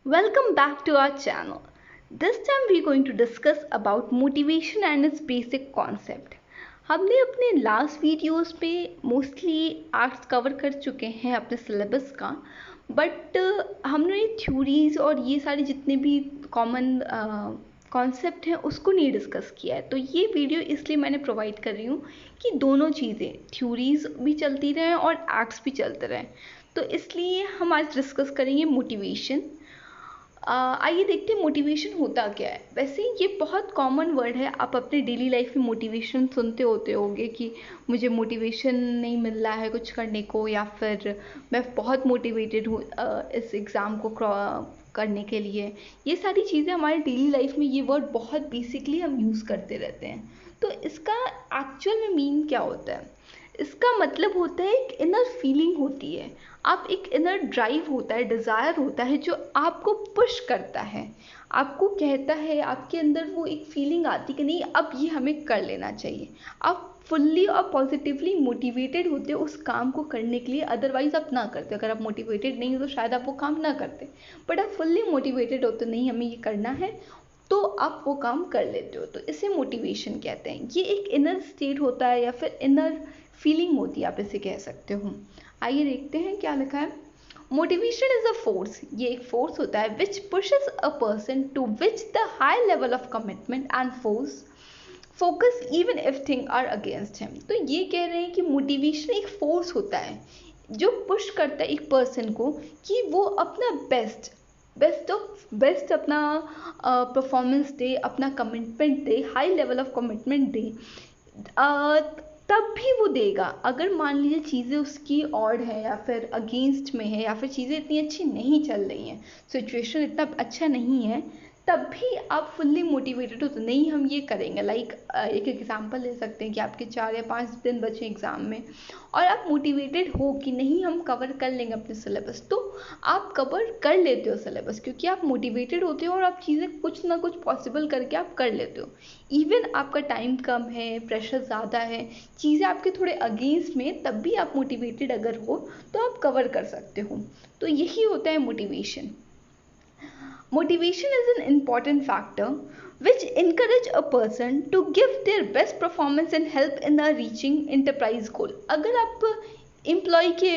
Welcome back to our channel. This time we are going to discuss about motivation and its basic concept. हमने अपने last videos पे mostly arts cover कर चुके हैं अपने syllabus का, बट हमने थ्योरीज और ये सारे जितने भी कॉमन कॉन्सेप्ट हैं उसको नहीं डिस्कस किया है। तो ये वीडियो इसलिए मैंने प्रोवाइड कर रही हूँ कि दोनों चीज़ें, थ्योरीज भी चलती रहें और आर्ट्स भी चलते रहें। तो इसलिए हम आज डिस्कस करेंगे मोटिवेशन। आइए देखते हैं मोटिवेशन होता क्या है। वैसे ये बहुत कॉमन वर्ड है, आप अपने डेली लाइफ में मोटिवेशन सुनते होते होंगे कि मुझे मोटिवेशन नहीं मिल रहा है कुछ करने को, या फिर मैं बहुत मोटिवेटेड हूँ इस एग्ज़ाम को करने के लिए। ये सारी चीज़ें हमारे डेली लाइफ में ये वर्ड बहुत बेसिकली हम यूज़ करते रहते हैं। तो इसका एक्चुअल में मीन क्या होता है? इसका मतलब होता है एक इनर फीलिंग होती है, आप एक इनर ड्राइव होता है, डिज़ायर होता है जो आपको पुश करता है, आपको कहता है, आपके अंदर वो एक फीलिंग आती कि नहीं अब ये हमें कर लेना चाहिए। आप फुल्ली और पॉजिटिवली मोटिवेटेड होते हो उस काम को करने के लिए, अदरवाइज आप ना करते। अगर आप मोटिवेटेड नहीं हो तो शायद आप वो काम ना करते, बट आप फुल्ली मोटिवेटेड होते नहीं हमें ये करना है, तो आप वो काम कर लेते हो। तो इसे मोटिवेशन कहते हैं। ये एक इनर स्टेट होता है या फिर इनर फीलिंग होती है, आप इसे कह सकते हो। आइए देखते हैं क्या लिखा है। मोटिवेशन इज अ फोर्स, ये एक फोर्स होता है which pushes a person to which the high level of commitment and focus even if thing are against him. तो ये कह रहे हैं कि मोटिवेशन एक फोर्स होता है जो पुश करता है एक पर्सन को कि वो अपना बेस्ट अपना परफॉर्मेंस दे, अपना कमिटमेंट दे, हाई लेवल ऑफ कमिटमेंट दे। तब भी वो देगा अगर मान लीजिए चीज़ें उसकी ऑड है या फिर अगेंस्ट में है, या फिर चीज़ें इतनी अच्छी नहीं चल रही हैं, सिचुएशन इतना अच्छा नहीं है, तब भी आप फुल्ली मोटिवेटेड हो तो नहीं हम ये करेंगे। लाइक एक एग्जांपल ले सकते हैं कि आपके 4 या 5 दिन बचे एग्ज़ाम में और आप मोटिवेटेड हो कि नहीं हम कवर कर लेंगे अपने सिलेबस, तो आप कवर कर लेते हो सिलेबस क्योंकि आप मोटिवेटेड होते हो और आप चीज़ें कुछ ना कुछ पॉसिबल करके आप कर लेते हो। इवन आपका टाइम कम है, प्रेशर ज़्यादा है, चीज़ें आपके थोड़े अगेंस्ट में, तब भी आप मोटिवेटेड अगर हो तो आप कवर कर सकते हो। तो यही होता है motivation. Motivation is an important factor which encourage a person to give their best performance and help in the reaching enterprise goal। अगर आप एम्प्लॉय के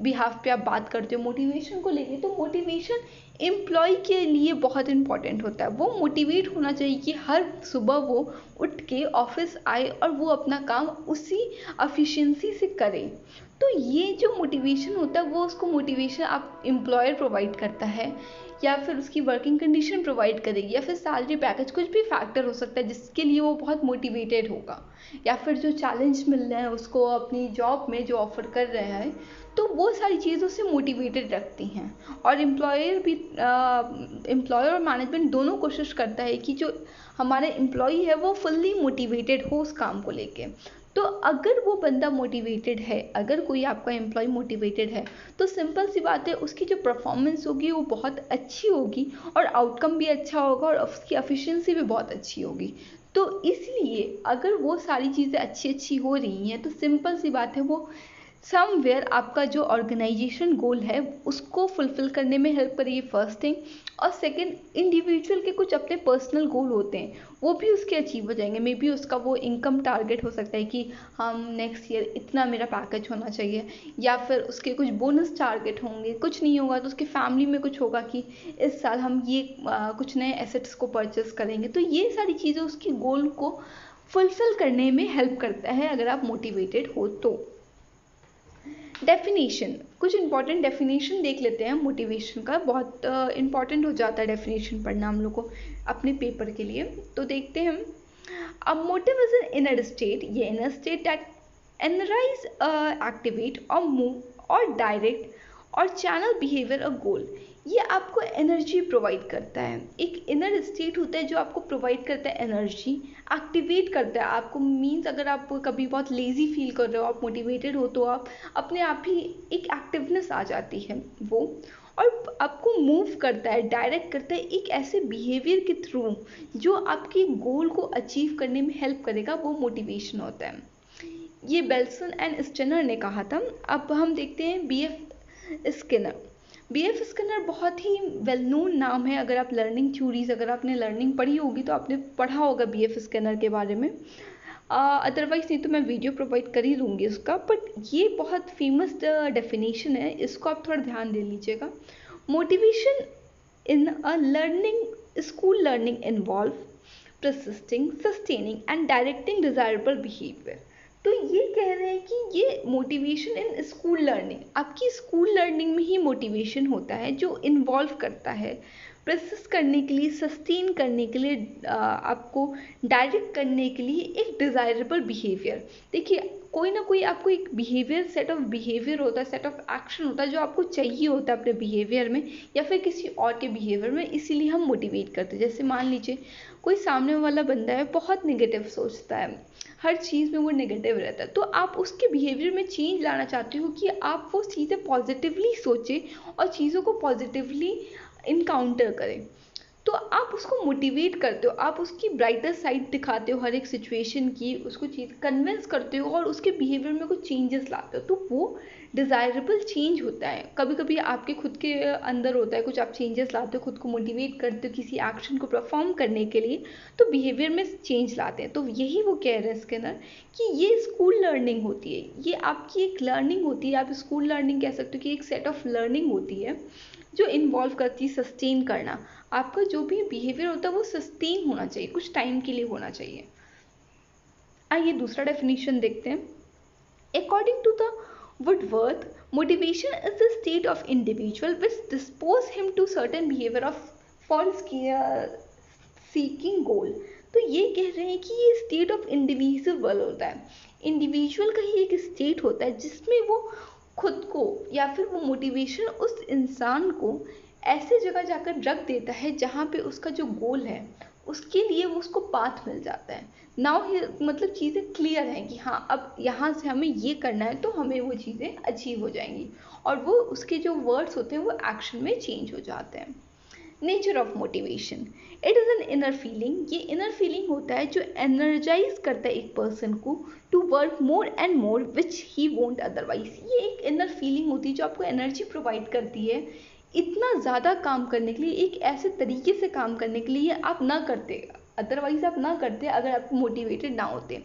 बिहाफ पे आप बात करते हो मोटिवेशन को लेके, तो मोटिवेशन एम्प्लॉय के लिए बहुत इंपॉर्टेंट होता है। वो मोटिवेट होना चाहिए कि हर सुबह वो उठ के ऑफिस आए और वो अपना काम उसी एफिशिएंसी से करे। तो ये जो मोटिवेशन होता है वो उसको मोटिवेशन आप एम्प्लॉयर प्रोवाइड करता है, या फिर उसकी वर्किंग कंडीशन प्रोवाइड करेगी, या फिर सैलरी पैकेज, कुछ भी फैक्टर हो सकता है जिसके लिए वो बहुत मोटिवेटेड होगा, या फिर जो चैलेंज मिल रहे हैं उसको अपनी जॉब में जो ऑफर कर रहे हैं, तो वो सारी चीज़ों से मोटिवेटेड रखती हैं। और एम्प्लॉयर और मैनेजमेंट दोनों कोशिश करता है कि जो हमारे एम्प्लॉई है वो फुल्ली मोटिवेटेड हो उस काम को लेके। तो अगर वो बंदा मोटिवेटेड है, अगर कोई आपका एम्प्लॉय मोटिवेटेड है, तो सिंपल सी बात है उसकी जो परफॉर्मेंस होगी वो बहुत अच्छी होगी और आउटकम भी अच्छा होगा और उसकी एफिशिएंसी भी बहुत अच्छी होगी। तो इसलिए अगर वो सारी चीज़ें अच्छी अच्छी हो रही हैं तो सिंपल सी बात है वो समवेयर आपका जो ऑर्गेनाइजेशन गोल है उसको फुलफिल करने में हेल्प करेगी, फर्स्ट थिंग। और सेकंड, इंडिविजुअल के कुछ अपने पर्सनल गोल होते हैं वो भी उसके अचीव हो जाएंगे। मे बी उसका वो इनकम टारगेट हो सकता है कि हम नेक्स्ट ईयर इतना मेरा पैकेज होना चाहिए, या फिर उसके कुछ बोनस टारगेट होंगे। कुछ नहीं होगा तो उसकी फैमिली में कुछ होगा कि इस साल हम ये कुछ नए एसेट्स को परचेस करेंगे। तो ये सारी चीज़ें उसकी गोल को फुलफिल करने में हेल्प करता है अगर आप मोटिवेटेड हो तो। डेफिनेशन, कुछ इंपॉर्टेंट डेफिनेशन देख लेते हैं मोटिवेशन का। बहुत इंपॉर्टेंट हो जाता है डेफिनेशन पढ़ना हम लोग को अपने पेपर के लिए। तो देखते हैं हम। अ motive is an inner state, ये इनर स्टेट दैट एनराइज, एक्टिवेट और मूव और डायरेक्ट और चैनल बिहेवियर अ गोल। ये आपको एनर्जी प्रोवाइड करता है। एक इनर स्टेट होता है जो आपको प्रोवाइड करता है एनर्जी, एक्टिवेट करता है आपको। मीन्स अगर आप कभी बहुत लेजी फील कर रहे हो, आप मोटिवेटेड हो, तो आप अपने आप ही एक एक्टिवनेस आ जाती है वो। और आपको मूव करता है, डायरेक्ट करता है एक ऐसे बिहेवियर के थ्रू जो आपके गोल को अचीव करने में हेल्प करेगा, वो मोटिवेशन होता है। ये बेल्सन एंड स्टेनर ने कहा था। अब हम देखते हैं BF स्किनर। BF स्किनर बहुत ही वेल नोन नाम है। अगर आप लर्निंग थ्योरीज, अगर आपने लर्निंग पढ़ी होगी तो आपने पढ़ा होगा BF स्किनर के बारे में। अदरवाइज नहीं तो मैं वीडियो प्रोवाइड कर ही दूंगी उसका, बट ये बहुत फेमस डेफिनेशन है, इसको आप थोड़ा ध्यान दे लीजिएगा। Motivation in a learning, school learning involve persisting, sustaining and directing desirable behavior। तो ये कह रहे हैं कि ये मोटिवेशन इन स्कूल लर्निंग, आपकी स्कूल लर्निंग में ही मोटिवेशन होता है जो इन्वॉल्व करता है प्रोसेस करने के लिए, सस्टेन करने के लिए, आपको डायरेक्ट करने के लिए एक डिज़ायरेबल बिहेवियर। देखिए कोई ना कोई आपको एक बिहेवियर, सेट ऑफ बिहेवियर होता है, सेट ऑफ एक्शन होता है जो आपको चाहिए होता है अपने बिहेवियर में या फिर किसी और के बिहेवियर में, इसीलिए हम मोटिवेट करते हैं। जैसे मान लीजिए कोई सामने वाला बंदा है बहुत नेगेटिव सोचता है, हर चीज़ में वो नेगेटिव रहता है, तो आप उसके बिहेवियर में चेंज लाना चाहते हो कि आप वो चीज़ें पॉजिटिवली सोचें और चीज़ों को पॉजिटिवली इनकाउंटर करें। तो आप उसको मोटिवेट करते हो, आप उसकी ब्राइटर साइड दिखाते हो हर एक सिचुएशन की, उसको चीज़ कन्विंस करते हो और उसके बिहेवियर में कुछ चेंजेस लाते हो, तो वो डिज़ायरेबल चेंज होता है। कभी कभी आपके खुद के अंदर होता है कुछ, आप चेंजेस लाते हो, खुद को मोटिवेट करते हो किसी एक्शन को परफॉर्म करने के लिए, तो बिहेवियर में चेंज लाते हैं। तो यही वो कह रहे हैं स्किनर कि ये स्कूल लर्निंग होती है, ये आपकी एक लर्निंग होती है, आप स्कूल लर्निंग कह सकते हो कि एक सेट ऑफ लर्निंग होती है जो इन्वॉल्व करती है सस्टेन करना। आपका जो भी बिहेवियर होता है वो सस्टेन होना चाहिए, कुछ टाइम के लिए होना चाहिए। आइए दूसरा डेफिनेशन देखते हैं। According to the Woodworth, motivation is the state of individual which dispose him to certain behaviour of for seeking goal. तो ये कह रहे हैं कि ये स्टेट ऑफ इंडिविजुअल होता है, इंडिविजुअल का ही एक स्टेट होता है जिसमें वो खुद को या फिर वो मोटिवेशन उस इंसान को ऐसे जगह जाकर रख देता है जहाँ पे उसका जो गोल है उसके लिए वो उसको पाथ मिल जाता है। नाउ मतलब चीज़ें क्लियर हैं कि हाँ अब यहाँ से हमें ये करना है तो हमें वो चीज़ें अचीव हो जाएंगी और वो उसके जो वर्ड्स होते हैं वो एक्शन में चेंज हो जाते हैं। Nature of motivation, it is an inner feeling. ये इनर फीलिंग होता है जो एनर्जाइज करता है एक पर्सन को to work more and more which he won't otherwise. ये एक इनर फीलिंग होती है जो आपको एनर्जी प्रोवाइड करती है इतना ज़्यादा काम करने के लिए, एक ऐसे तरीके से काम करने के लिए आप ना करते, अदरवाइज आप ना करते अगर आप मोटिवेटेड ना होते।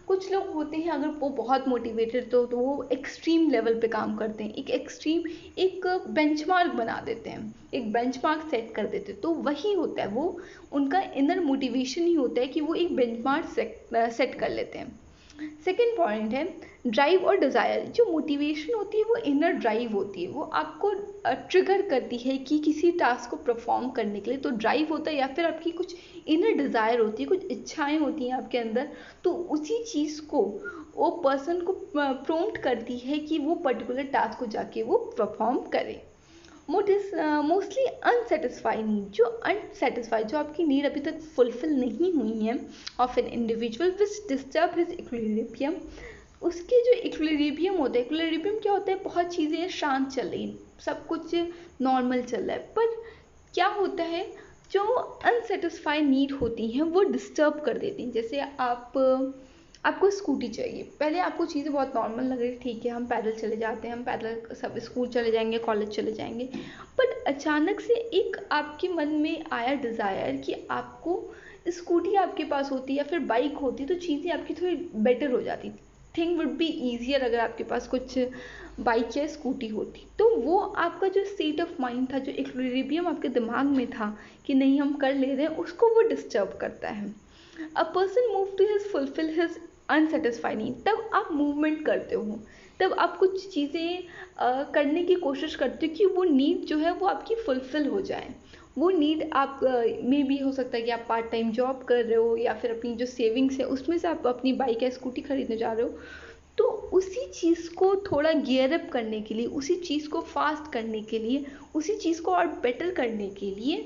कुछ लोग होते हैं अगर वो बहुत मोटिवेटेड तो वो एक्सट्रीम लेवल पे काम करते हैं, एक एक्सट्रीम एक बेंचमार्क बना देते हैं, एक बेंचमार्क सेट कर देते हैं, तो वही होता है वो उनका इनर मोटिवेशन ही होता है कि वो एक बेंचमार्क सेट कर लेते हैं। सेकेंड पॉइंट है ड्राइव और डिज़ायर। जो मोटिवेशन होती है वो इनर ड्राइव होती है, वो आपको ट्रिगर करती है कि किसी टास्क को परफॉर्म करने के लिए, तो ड्राइव होता है, या फिर आपकी कुछ इनर डिज़ायर होती है, कुछ इच्छाएं होती हैं आपके अंदर, तो उसी चीज़ को वो पर्सन को प्रोम्प्ट करती है कि वो पर्टिकुलर टास्क को जाके वो परफॉर्म करे। मोस्टली अनसेटिस्फाई नीड, जो अनसेटिस्फाई, जो आपकी नीड अभी तक फुलफिल नहीं हुई है of an individual which disturb his equilibrium. उसके जो इक्विलिब्रियम होता है, इक्विलिब्रियम क्या होता है, बहुत चीज़ें शांत चल रही, सब कुछ नॉर्मल चल रहा है, पर क्या होता है जो अनसेटिस्फाई नीड होती हैं वो डिस्टर्ब कर देती हैं। जैसे आपको स्कूटी चाहिए, पहले आपको चीज़ें बहुत नॉर्मल लग रही, ठीक है हम पैदल चले जाते हैं, हम पैदल सब स्कूल चले जाएंगे, कॉलेज चले जाएंगे, बट अचानक से एक आपके मन में आया डिज़ायर कि आपको स्कूटी आपके पास होती या फिर बाइक होती तो चीज़ें आपकी थोड़ी बेटर हो जाती, थिंग वुड बी ईजियर अगर आपके पास कुछ बाइक या स्कूटी होती। तो वो आपका जो स्टेट ऑफ माइंड था, जो इक्विलिब्रियम आपके दिमाग में था कि नहीं हम कर ले रहे हैं, उसको वो डिस्टर्ब करता है। A person move to his fulfil his unsatisfied need, तब आप मूवमेंट करते हो, तब आप कुछ चीज़ें करने की कोशिश करते हो कि वो नीड जो है वो आपकी फुलफिल हो जाए। वो नीड आप में भी हो सकता है कि आप पार्ट टाइम जॉब कर रहे हो या फिर अपनी जो सेविंग्स है उसमें से आप अपनी बाइक या स्कूटी खरीदने जा रहे हो, तो उसी चीज़ को थोड़ा गियर अप करने के लिए, उसी चीज़ को फास्ट करने के लिए, उसी चीज़ को और बेटर करने के लिए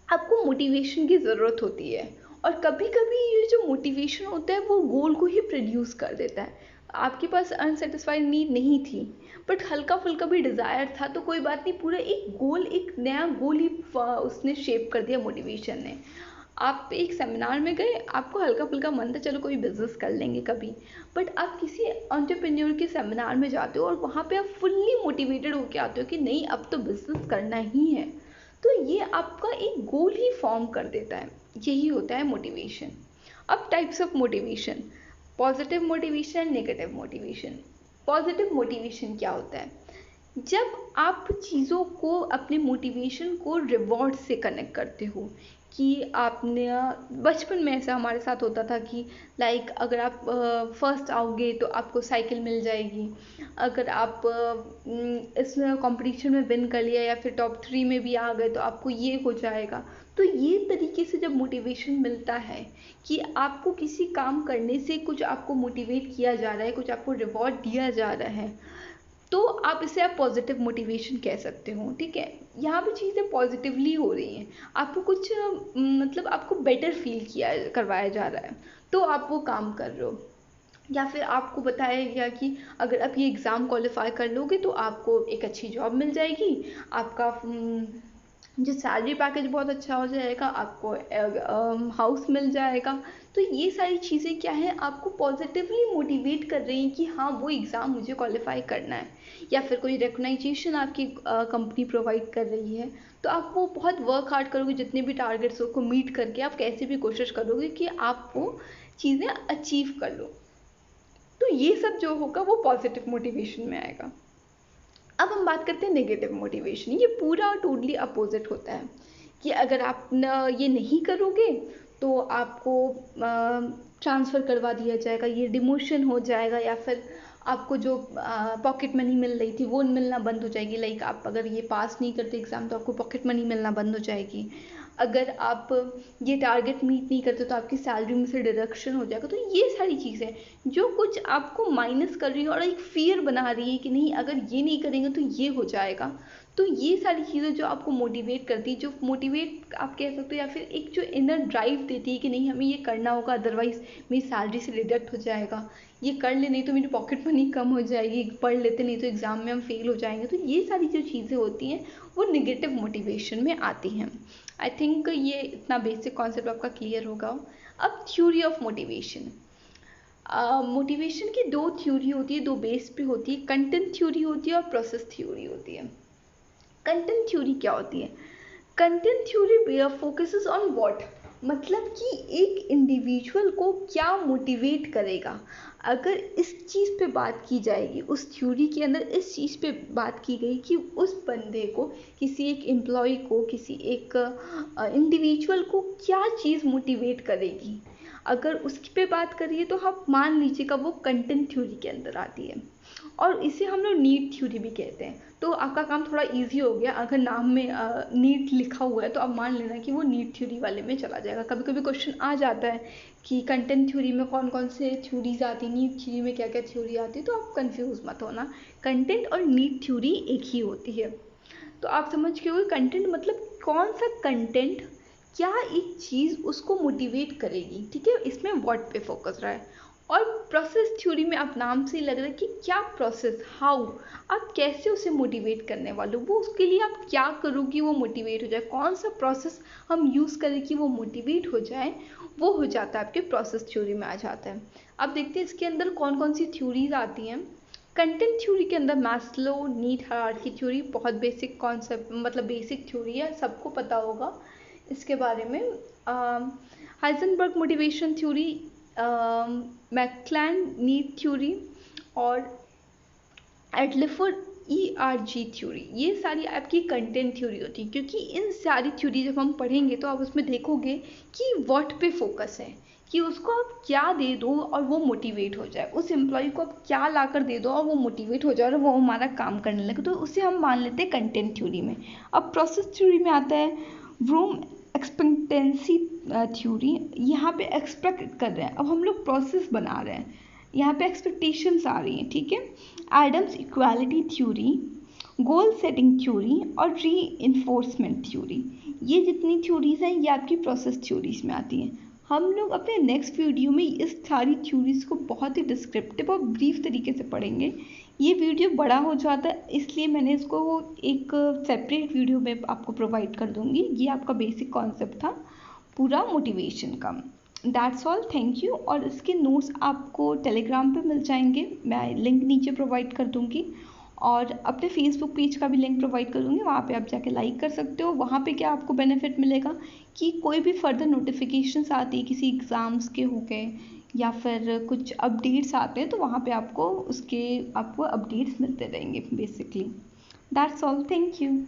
आपको मोटिवेशन की ज़रूरत होती है। और कभी कभी ये जो मोटिवेशन होता है वो गोल को ही प्रोड्यूस कर देता है। आपके पास अनसेटिस्फाइड नीड नहीं थी बट हल्का फुल्का भी डिज़ायर था, तो कोई बात नहीं, पूरा एक गोल, एक नया गोल ही उसने शेप कर दिया मोटिवेशन ने। आप एक सेमिनार में गए, आपको हल्का फुल्का मन था चलो कोई बिजनेस कर लेंगे कभी, बट आप किसी एंटरप्रेन्योर के सेमिनार में जाते हो और वहाँ पे आप फुल्ली मोटिवेटेड होके आते हो कि नहीं अब तो बिजनेस करना ही है, तो ये आपका एक गोल ही फॉर्म कर देता है। यही होता है मोटिवेशन। अब types of motivation, positive motivation, negative motivation. Positive motivation क्या होता है? जब आप चीज़ों को, अपने मोटिवेशन को रिवॉर्ड से कनेक्ट करते हो कि आपने बचपन में ऐसा हमारे साथ होता था कि लाइक अगर आप फर्स्ट आओगे तो आपको साइकिल मिल जाएगी, अगर आप इस कंपटीशन में विन कर लिया या फिर टॉप 3 में भी आ गए तो आपको ये हो जाएगा। तो ये तरीके से जब मोटिवेशन मिलता है कि आपको किसी काम करने से कुछ आपको मोटिवेट किया जा रहा है, कुछ आपको रिवॉर्ड दिया जा रहा है, तो आप इसे आप पॉजिटिव मोटिवेशन कह सकते हो। ठीक है, यहाँ पे चीज़ें पॉजिटिवली हो रही हैं, आपको कुछ मतलब आपको बेटर फील किया करवाया जा रहा है, तो आप वो काम कर रहे हो। या फिर आपको बताया गया कि अगर आप ये एग्ज़ाम क्वालिफाई कर लोगे तो आपको एक अच्छी जॉब मिल जाएगी, आपका जो सैलरी पैकेज बहुत अच्छा हो जाएगा, आपको हाउस मिल जाएगा। तो ये सारी चीज़ें क्या है, आपको पॉजिटिवली मोटिवेट कर रही हैं कि हाँ वो एग्ज़ाम मुझे क्वालिफाई करना है। या फिर कोई रिकॉग्नाइजेशन आपकी कंपनी प्रोवाइड कर रही है, तो आप वो बहुत वर्क हार्ड करोगे, जितने भी टारगेट्स को मीट करके आप कैसे भी कोशिश करोगे कि आप वो चीज़ें अचीव कर लो। तो ये सब जो होगा वो पॉजिटिव मोटिवेशन में आएगा। अब हम बात करते हैं नेगेटिव मोटिवेशन। ये पूरा टोटली अपोजिट होता है कि अगर आप ये नहीं करोगे तो आपको ट्रांसफ़र करवा दिया जाएगा, ये डिमोशन हो जाएगा, या फिर आपको जो पॉकेट मनी मिल रही थी वो मिलना बंद हो जाएगी। लाइक आप अगर ये पास नहीं करते एग्ज़ाम तो आपको पॉकेट मनी मिलना बंद हो जाएगी। अगर आप ये टारगेट मीट नहीं करते तो आपकी सैलरी में से डिडक्शन हो जाएगा। तो ये सारी चीज़ें जो कुछ आपको माइनस कर रही है और एक फियर बना रही है कि नहीं अगर ये नहीं करेंगे तो ये हो जाएगा, तो ये सारी चीज़ें जो आपको मोटिवेट करती है, जो मोटिवेट आप कह सकते हो, या फिर एक जो इनर ड्राइव देती है कि नहीं हमें ये करना होगा अदरवाइज़ मेरी सैलरी से डिडक्ट हो जाएगा, ये कर ले नहीं तो मेरी पॉकेट मनी कम हो जाएगी, पढ़ लेते नहीं तो एग्ज़ाम में हम फेल हो जाएंगे। तो ये सारी जो चीज़ें होती हैं वो निगेटिव मोटिवेशन में आती हैं। आई थिंक ये इतना बेसिक कॉन्सेप्ट आपका क्लियर होगा। अब थ्योरी ऑफ मोटिवेशन। मोटिवेशन की दो थ्योरी होती है, दो बेस पे होती है, कंटेंट थ्योरी होती है और प्रोसेस थ्योरी होती है। कंटेंट थ्योरी क्या होती है? Content theory focuses on what, मतलब कि एक इंडिविजुअल को क्या मोटिवेट करेगा। अगर इस चीज़ पे बात की जाएगी, उस थ्योरी के अंदर इस चीज़ पे बात की गई कि उस बंदे को, किसी एक एम्प्लॉय को, किसी एक इंडिविजुअल को क्या चीज़ मोटिवेट करेगी, अगर उसकी पे बात करिए तो आप मान लीजिएगा वो कंटेंट थ्योरी के अंदर आती है। और इसे हम लोग नीड थ्योरी भी कहते हैं। तो आपका काम थोड़ा इजी हो गया, अगर नाम में नीड लिखा हुआ है तो आप मान लेना कि वो नीड थ्योरी वाले में चला जाएगा। कभी कभी क्वेश्चन आ जाता है कि कंटेंट थ्योरी में कौन कौन से थ्योरीज आती है, नीड थ्योरी में क्या क्या थ्योरी आती है, तो आप कंफ्यूज मत होना, कंटेंट और नीड थ्योरी एक ही होती है। तो आप समझ के हो कंटेंट मतलब कौन सा कंटेंट क्या एक चीज़ उसको मोटिवेट करेगी। ठीक है, इसमें व्हाट पे फोकस रहा है। और प्रोसेस थ्योरी में आप नाम से ही लग रहा है कि क्या प्रोसेस, हाउ, आप कैसे उसे मोटिवेट करने वाले हो, वो उसके लिए आप क्या करोगी वो मोटिवेट हो जाए, कौन सा प्रोसेस हम यूज़ करें कि वो मोटिवेट हो जाए, वो हो जाता है आपके प्रोसेस थ्योरी में आ जाता है। अब देखते हैं इसके अंदर कौन कौन सी थ्योरीज आती हैं। कंटेंट थ्योरी के अंदर मैस्लो नीड हायरार्की थ्योरी, बहुत बेसिक कॉन्सेप्ट, मतलब बेसिक थ्योरी है, सबको पता होगा इसके बारे में। Herzberg motivation theory, McClelland need theory और एडलेफोर्ड ERG थ्योरी, ये सारी आपकी कंटेंट थ्योरी होती है। क्योंकि इन सारी थ्योरी जब हम पढ़ेंगे तो आप उसमें देखोगे कि व्हाट पे फोकस है, कि उसको आप क्या दे दो और वो मोटिवेट हो जाए, उस एम्प्लॉय को आप क्या ला कर दे दो और वो मोटिवेट हो जाए और वो हमारा काम करने लगे, तो उसे हम मान लेते हैं कंटेंट थ्योरी में। अब प्रोसेस थ्योरी में आता है व्रूम एक्सपेक्टेंसी थ्योरी। यहाँ पे एक्सपेक्ट कर रहे हैं, अब हम लोग प्रोसेस बना रहे हैं, यहाँ पे एक्सपेक्टेशंस आ रही हैं। ठीक है, Adams equality theory, goal setting theory और री इन्फोर्समेंट थ्योरी, ये जितनी थ्योरीज हैं ये आपकी प्रोसेस थ्योरीज में आती हैं। हम लोग अपने नेक्स्ट वीडियो में इस सारी थ्योरीज को बहुत ही डिस्क्रिप्टिव और ब्रीफ तरीके से पढ़ेंगे। ये वीडियो बड़ा हो जाता है इसलिए मैंने इसको एक सेपरेट वीडियो में आपको प्रोवाइड कर दूंगी। ये आपका बेसिक कॉन्सेप्ट था, पूरा मोटिवेशन का। That's all, thank you. और इसके नोट्स आपको टेलीग्राम पे मिल जाएंगे, मैं लिंक नीचे प्रोवाइड कर दूँगी, और अपने फेसबुक पेज का भी लिंक प्रोवाइड कर दूँगी, वहाँ पे आप जाके लाइक कर सकते हो। वहाँ पे क्या आपको बेनिफिट मिलेगा कि कोई भी फर्दर नोटिफिकेशंस आती है किसी एग्ज़ाम्स के हो गए या फिर कुछ अपडेट्स आते हैं, तो वहाँ पे आपको अपडेट्स मिलते रहेंगे basically. That's all, thank you.